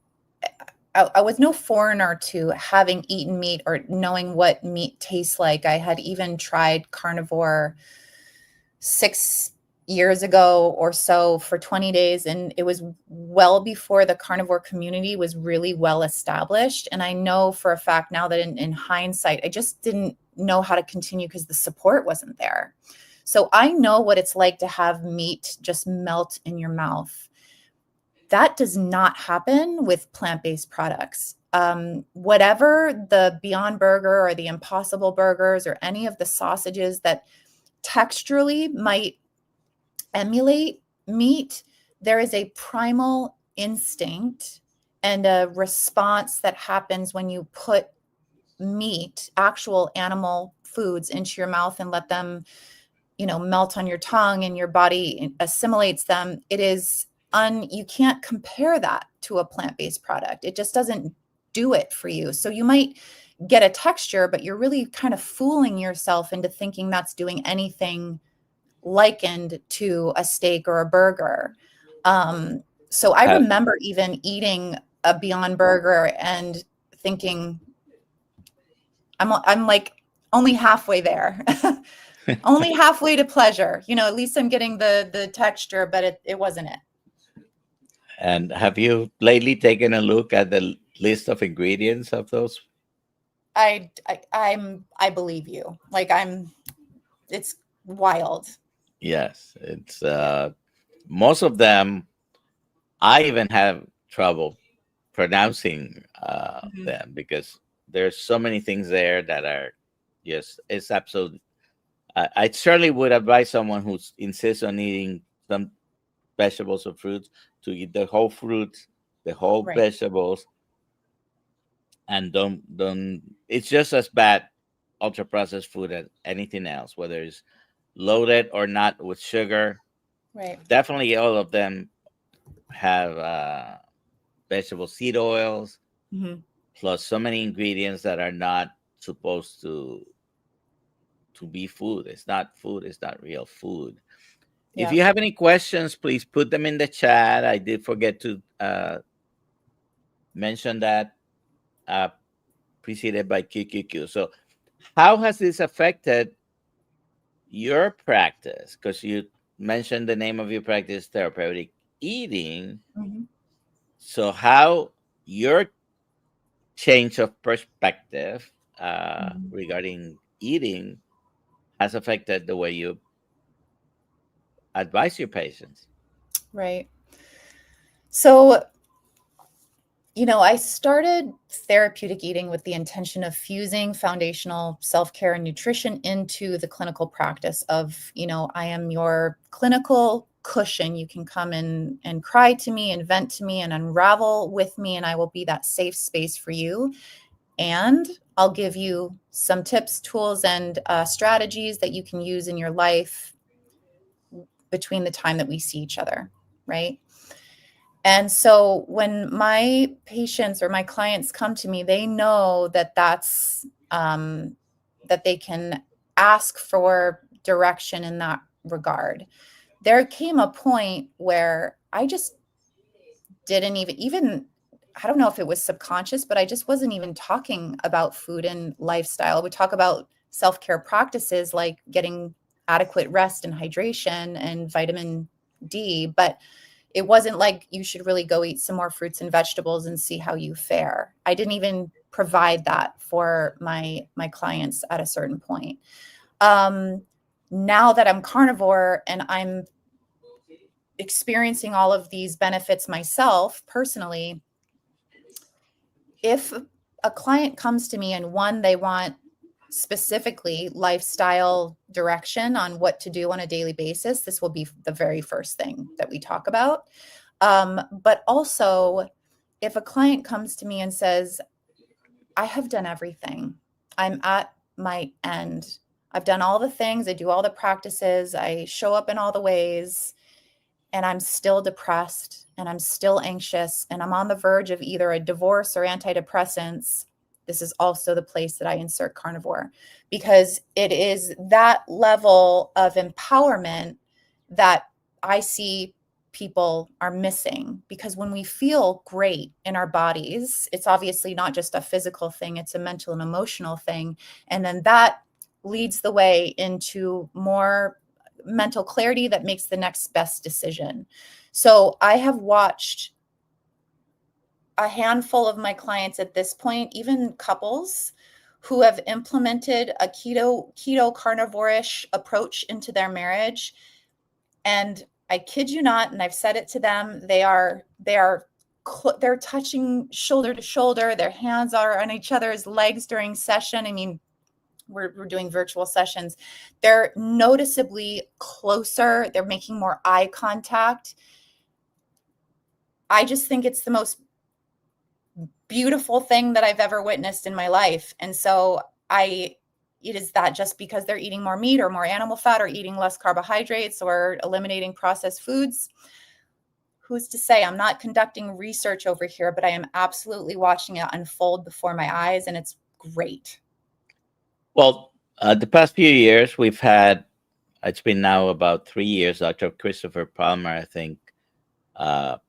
I was no foreigner to having eaten meat or knowing what meat tastes like. I had even tried carnivore 6 years ago or so for 20 days. And it was well before the carnivore community was really well established. And I know for a fact now that in hindsight, I just didn't know how to continue because the support wasn't there. So I know what it's like to have meat just melt in your mouth. That does not happen with plant-based products. Whatever the Beyond Burger or the Impossible Burgers or any of the sausages that texturally might emulate meat, there is a primal instinct and a response that happens when you put meat, actual animal foods into your mouth and let them, melt on your tongue and your body assimilates them. It is you can't compare that to a plant-based product. It just doesn't do it for you. So you might get a texture, but you're really kind of fooling yourself into thinking that's doing anything likened to a steak or a burger. So I
Have
remember even eating a Beyond Burger and thinking, I'm like only halfway there, only halfway to pleasure. At least I'm getting the texture, but it wasn't it.
and have you lately taken a look at the list of ingredients of those?
I believe you. Like it's wild.
Yes, it's most of them. I even have trouble pronouncing
Mhm.
them because there's so many things there that are just it's absolute. I certainly would advise someone who insists on eating some vegetables or fruits to eat the whole fruits, the whole
Right.
vegetables, and don't. It's just as bad ultra processed food as anything else, whether it's loaded or not with sugar.
Right.
Definitely, all of them have vegetable seed oils
Hmm.
plus so many ingredients that are not supposed to be food. It's not food. It's not real food. If
Yeah.
you have any questions, please put them in the chat. I did forget to mention that, uh, preceded by QQQ. So, how has this affected your practice? Because you mentioned the name of your practice, therapeutic eating.
Hmm.
So, how your change of perspective
Hmm.
regarding eating has affected the way you advise your patients?
Right. So I started therapeutic eating with the intention of fusing foundational self care and nutrition into the clinical practice of, I am your clinical cushion. You can come in and cry to me and vent to me and unravel with me, and I will be that safe space for you. And I'll give you some tips, tools, and strategies that you can use in your life between the time that we see each other. Right. And so when my patients or my clients come to me, they know that that they can ask for direction in that regard. There came a point where I just didn't even I don't know if it was subconscious, but I just wasn't even talking about food and lifestyle. We talk about self-care practices like getting adequate rest and hydration and vitamin D, but it wasn't like you should really go eat some more fruits and vegetables and see how you fare. I didn't even provide that for my clients at a certain point. Now that I'm carnivore and I'm experiencing all of these benefits myself personally, if a client comes to me and one, they want specifically lifestyle direction on what to do on a daily basis, this will be the very first thing that we talk about. But also, if a client comes to me and says, I have done everything, I'm at my end, I've done all the things, I do all the practices, I show up in all the ways, and I'm still depressed and I'm still anxious and I'm on the verge of either a divorce or antidepressants, this is also the place that I insert carnivore, because it is that level of empowerment that I see people are missing. Because when we feel great in our bodies, it's obviously not just a physical thing, it's a mental and emotional thing. And then that leads the way into more mental clarity that makes the next best decision. So I have watched a handful of my clients at this point, even couples who have implemented a keto carnivore-ish approach into their marriage. And I kid you not, and I've said it to them, they're touching shoulder to shoulder, their hands are on each other's legs during session. I mean, we're doing virtual sessions. They're noticeably closer. They're making more eye contact. I just think it's the most beautiful thing that I've ever witnessed in my life. And so it is that just because they're eating more meat or more animal fat or eating less carbohydrates or eliminating processed foods? Who's to say? I'm not conducting research over here, but I am absolutely watching it unfold before my eyes, and it's great.
Well, the past few years, we've had, it's been now about 3 years, Dr. Christopher Palmer, I think, it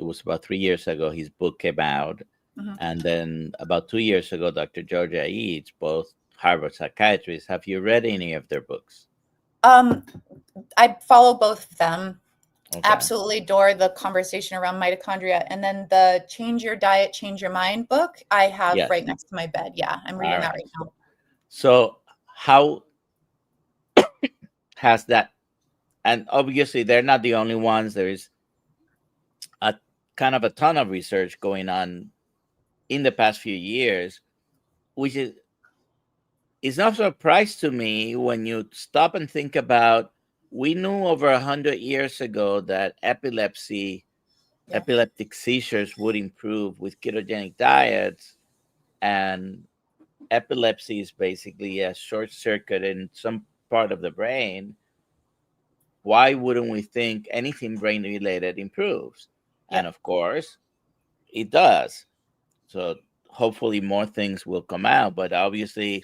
was about 3 years ago, his book came out.
Mhm.
And then about 2 years ago, Dr. Georgia Eads, both Harvard psychiatrists. Have you read any of their books?
I follow both of them.
Okay.
Absolutely adore the conversation around mitochondria. And then the Change Your Diet, Change Your Mind book, I have
Yes.
right next to my bed. Yeah, I'm reading
All
that
right.
right now.
So how has that, and obviously they're not the only ones. There is a kind of a ton of research going on in the past few years, which is not a surprise to me when you stop and think about, we knew over 100 years ago that epilepsy,
Yeah.
epileptic seizures would improve with ketogenic diets, and epilepsy is basically a short circuit in some part of the brain. Why wouldn't we think anything brain related improves?
Yeah.
And of course, it does. So hopefully more things will come out. But obviously,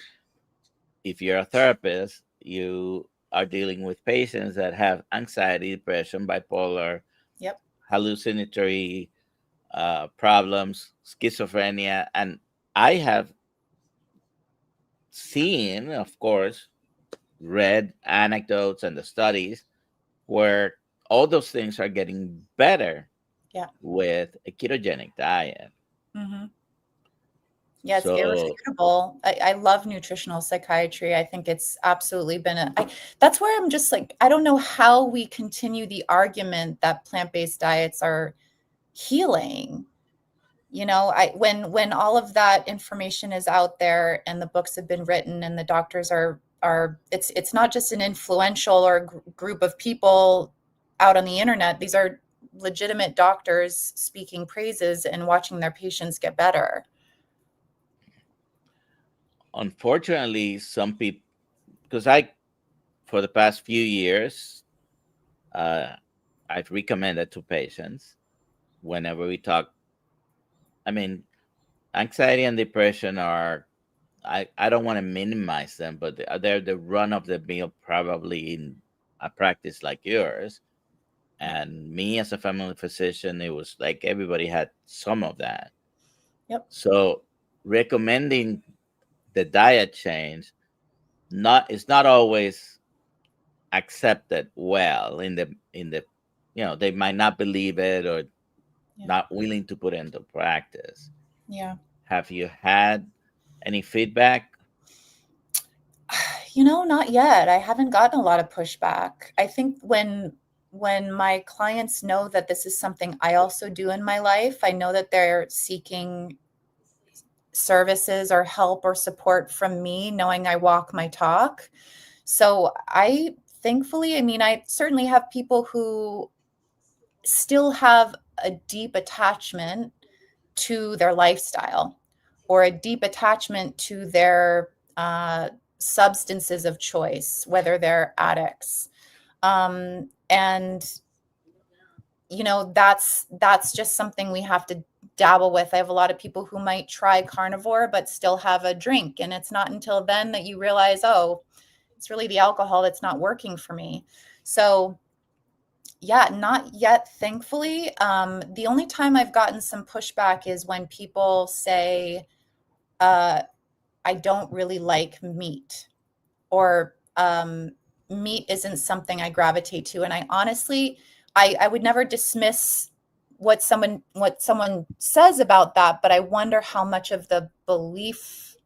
if you're a therapist, you are dealing with patients that have anxiety, depression, bipolar,
Yep.
hallucinatory problems, schizophrenia. And I have seen, of course, read anecdotes and the studies where all those things are getting better
Yeah.
with a ketogenic diet.
Mm-hmm. Yeah, it's
So,
irrefutable. I love nutritional psychiatry. I think it's absolutely been that's where I'm just like, I don't know how we continue the argument that plant-based diets are healing. You know, when all of that information is out there and the books have been written and the doctors are it's not just an influential or group of people out on the internet. These are legitimate doctors speaking praises and watching their patients get better.
unfortunately, some people, because I, for the past few years, uh, I've recommended to patients whenever we talk. I mean, anxiety and depression are, I don't want to minimize them, but they're the run of the mill probably in a practice like yours.
Yeah.
And me as a family physician, it was like everybody had some of that.
Yep.
So recommending the diet change not is not always accepted well in the they might not believe it or
Yeah.
not willing to put into practice.
Yeah.
Have you had any feedback?
Not yet. I haven't gotten a lot of pushback. I think when my clients know that this is something I also do in my life, I know that they're seeking services or help or support from me, knowing I walk my talk. So I thankfully, I mean, I certainly have people who still have a deep attachment to their lifestyle or a deep attachment to their substances of choice, whether they're addicts. And that's just something we have to dabble with. I have a lot of people who might try carnivore but still have a drink, and it's not until then that you realize, oh, it's really the alcohol that's not working for me. So yeah, not yet, thankfully. The only time I've gotten some pushback is when people say, uh, I don't really like meat, or meat isn't something I gravitate to. And I honestly, I would never dismiss what someone says about that, but I wonder how much of the belief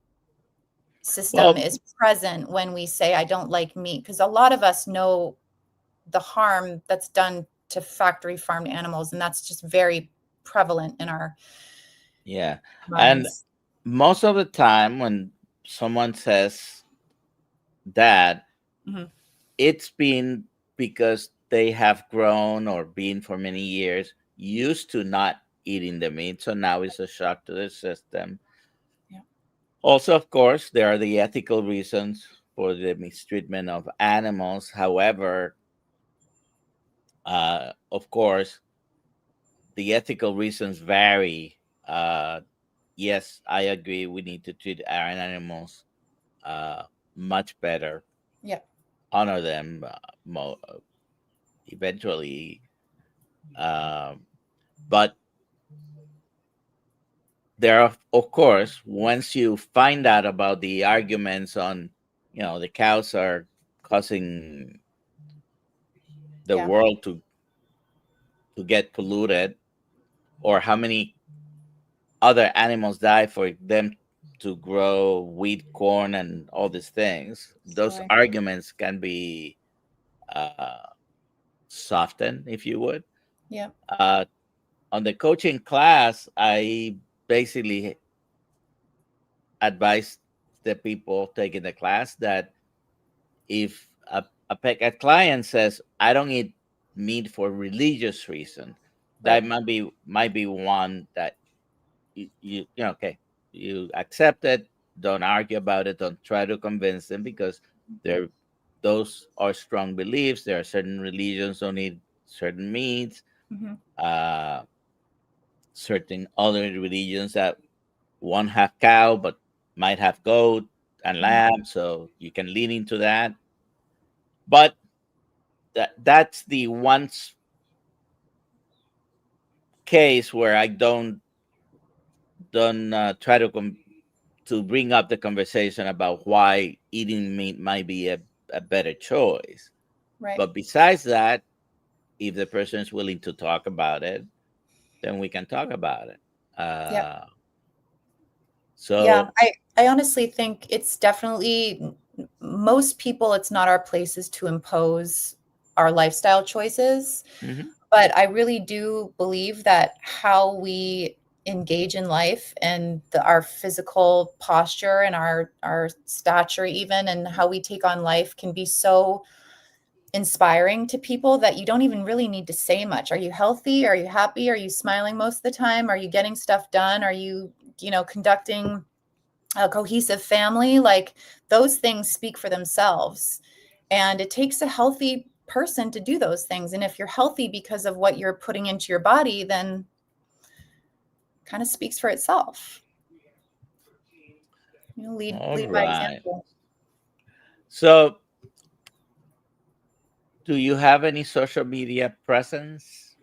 system
Well,
is present when we say I don't like meat, because a lot of us know the harm that's done to factory farmed animals, and that's just very prevalent in our
yeah. And
minds.
most of the time when someone says that,
Mhm.
it's been because they have grown or been for many years used to not eating the meat. So now it's a shock to the system.
Yeah.
Also, of course, there are the ethical reasons for the mistreatment of animals. However, of course, the ethical reasons vary. Yes, I agree. We need to treat our animals uh, much better,
Yeah.
honor them eventually. Um, but there are, of course, once you find out about the arguments on, the cows are causing the
Yeah.
world to get polluted, or how many other animals die for them to grow wheat, corn, and all these things. Those
Sure.
arguments can be uh, softened, if you would.
Yeah.
Uh, on the coaching class, I basically advise the people taking the class that if a client says, "I don't eat meat for religious reason," that
Right.
might be one that okay, you accept it. Don't argue about it. Don't try to convince them, because they're those are strong beliefs. There are certain religions don't eat certain meats.
Hmm.
Uh, Certain other religions that won't have cow but might have goat and
Hmm.
lamb, so you can lean into that. But that's the one case where I don't try to bring up the conversation about why eating meat might be a better choice.
Right.
But besides that, if the person is willing to talk about it, then we can talk about it.
Yeah.
Uh,
Yeah.
so,
I honestly think it's definitely most people, it's not our places to impose our lifestyle choices.
mhm.
But I really do believe that how we engage in life and our physical posture and our stature, even, and how we take on life, can be so inspiring to people that you don't even really need to say much. Are you healthy? Are you happy? Are you smiling most of the time? Are you getting stuff done? Are you, conducting a cohesive family? Like, those things speak for themselves. And it takes a healthy person to do those things. And if you're healthy because of what you're putting into your body, then kind of speaks for itself. Lead
All
lead by
right.
example.
So, do you have any social media presence?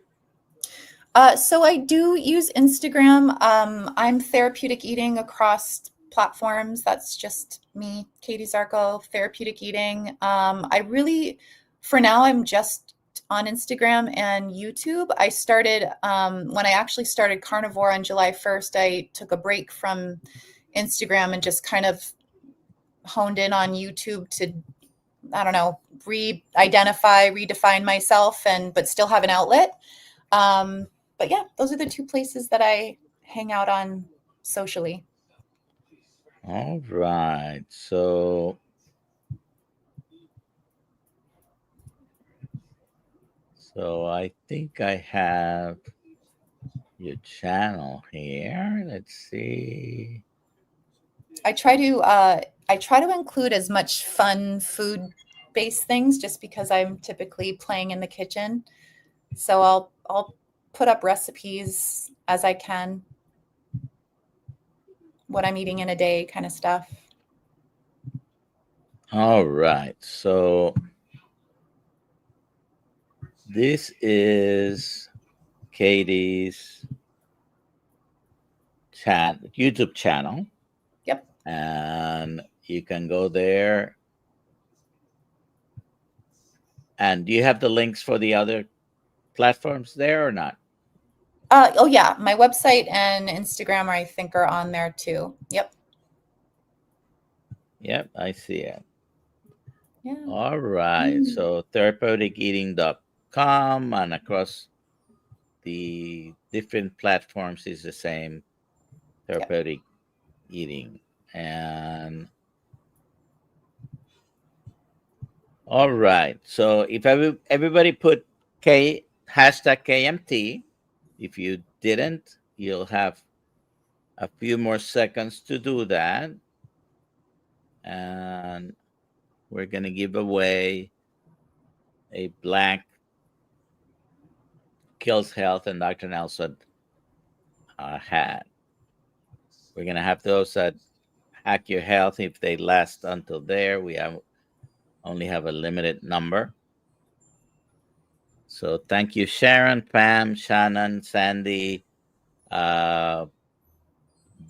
So I do use Instagram. I'm therapeutic eating across platforms. That's just me, Katie Zarko, therapeutic eating. I really, for now, I'm just on Instagram and YouTube. I started, when I actually started carnivore on July 1st, I took a break from Instagram and just kind of honed in on YouTube to, I don't know, re-identify, redefine myself, and but still have an outlet. Um, but yeah, those are the two places that I hang out on socially.
All right. So I think I have your channel here. Let's see.
I try to include as much fun food based things just because I'm typically playing in the kitchen. So I'll put up recipes as I can, what I'm eating in a day kind of stuff.
All right. So this is Katie's YouTube channel,
Yep.
and you can go there. And do you have the links for the other platforms there or not?
Oh yeah, my website and Instagram I think are on there too. Yep.
Yep, I see it.
Yeah.
All right.
Mm.
So therapeutic eating.com, and across the different platforms is the same,
Yep.
therapeutic eating. And all right. So if everybody put K hashtag KMT, if you didn't, you'll have a few more seconds to do that. And we're going to give away a black Kills Health and Dr. Nelson hat. We're going to have those at Hack Your Health. If they last until there, only have a limited number. So thank you, Sharon, Pam, Shannon, Sandy, uh,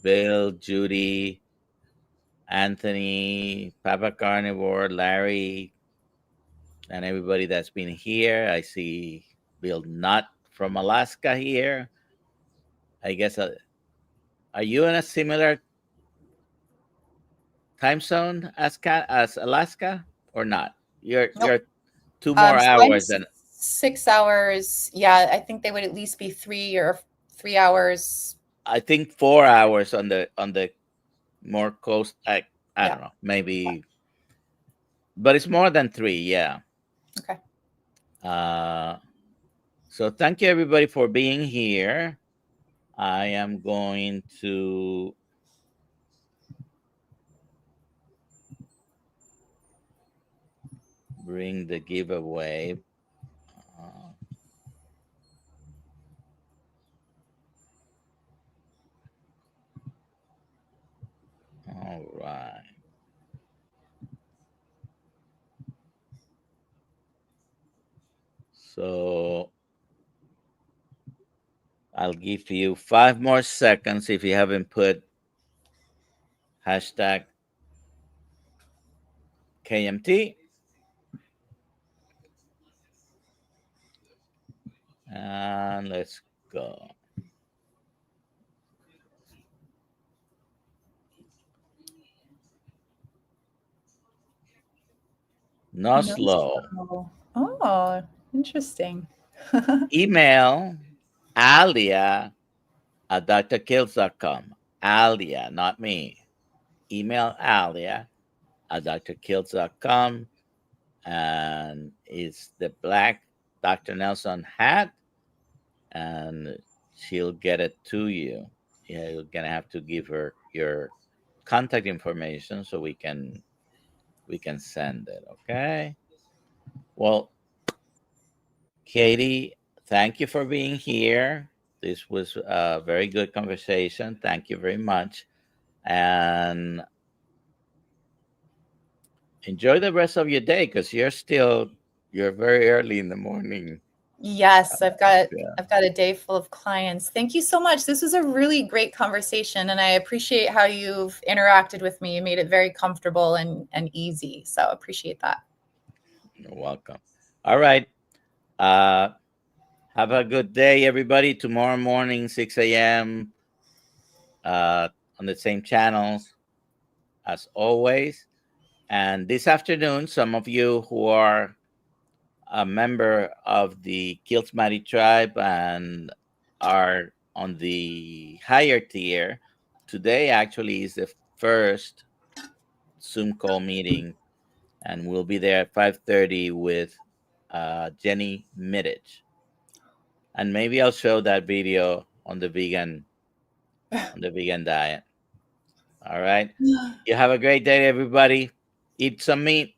Bill, Judy, Anthony, Papa Carnivore, Larry, and everybody that's been here. I see Bill Nutt from Alaska here. I guess, are you in a similar time zone as Alaska or not?
Nope.
You're 2 more hours
So I'm
than.
6 hours. Yeah, I think they would at least be 3 or 3 hours.
I think 4 hours on the more coast. I
Yeah.
don't know, maybe, but it's more than three. Yeah.
Okay.
Uh, so thank you everybody for being here. I am going to bring the giveaway. Uh, all right. So I'll give you 5 more seconds if you haven't put hashtag KMT. And let's go. Not
No
slow.
slow. Oh, interesting.
Email Alia at drkills.com. Alia, not me. Email Alia at drkills.com. And it's the black Dr. Nelson hat, and she'll get it to you. Yeah, you're gonna have to give her your contact information so we can send it. Okay. Well, Katie, thank you for being here. This was a very good conversation. Thank you very much. And enjoy the rest of your day because you're very early in the morning.
Yes,
Yeah.
I've got a day full of clients. Thank you so much. This was a really great conversation, and I appreciate how you've interacted with me. You made it very comfortable and easy. So appreciate that.
You're welcome. All right. Uh, have a good day, everybody. Tomorrow morning, 6 a.m. On the same channels as always. And this afternoon, some of you who are a member of the Kilsmati tribe and are on the higher tier, today actually is the first Zoom call meeting, and we'll be there at 5:30 with Jenny Middich. And maybe I'll show that video on the vegan diet. All right. You have a great day, everybody. Eat some meat.